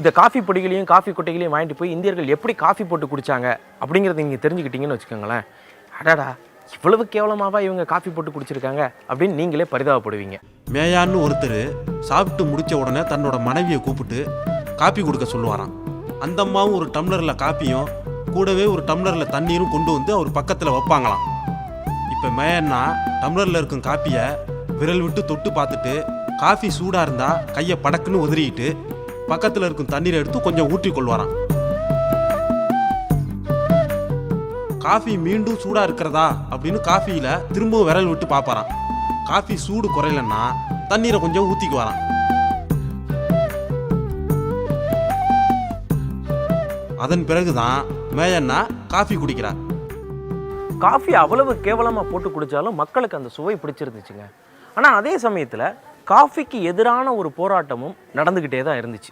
இந்த coffee பொடிகளையும் coffee கொட்டைகளையும் வாங்கிட்டு போய் இந்தியர்கள் எப்படி காஃபி போட்டு குடிச்சாங்க அப்படிங்கிறத நீங்கள் தெரிஞ்சுக்கிட்டீங்கன்னு வச்சுக்கோங்களேன். அடாடா, இவ்வளவு கேவலமாவா இவங்க காஃபி போட்டு குடிச்சிருக்காங்க அப்படின்னு நீங்களே பரிதாபப்படுவீங்க. மேயான்னு ஒருத்தர் சாப்பிட்டு முடித்த உடனே தன்னோட மனைவியை கூப்பிட்டு காப்பி கொடுக்க சொல்லுவாராம். அந்த அம்மாவும் ஒரு டம்ளரில் காப்பியும் கூடவே ஒரு டம்ளரில் தண்ணீரும் கொண்டு வந்து அவர் பக்கத்தில் வைப்பாங்களாம். இப்போ மேயன்னா டம்ளரில் இருக்கும் காப்பியை விரல் விட்டு தொட்டு பார்த்துட்டு காஃபி சூடாக இருந்தால் கையை படக்குன்னு உதறிக்கிட்டு பக்கத்தில் இருக்கும் தண்ணீரை எடுத்து கொஞ்சம் ஊற்றிக் கொள்வாராம். காஃபி மீண்டும் சூடாக இருக்கிறதா அப்படின்னு காஃபியில் திரும்பவும் விரல் விட்டு பார்ப்பாராம். காஃபி சூடு குறையலன்னா தண்ணீரை கொஞ்சம் ஊற்றிக்குவாராம். அதன் பிறகுதான் மேயன்னா காஃபி குடிக்கிறார். காஃபி அவ்வளவு கேவலமாக போட்டு குடித்தாலும் மக்களுக்கு அந்த சுவை பிடிச்சிருந்துச்சுங்க. ஆனால் அதே சமயத்தில் காஃபிக்கு எதிரான ஒரு போராட்டமும் நடந்துக்கிட்டே தான் இருந்துச்சு.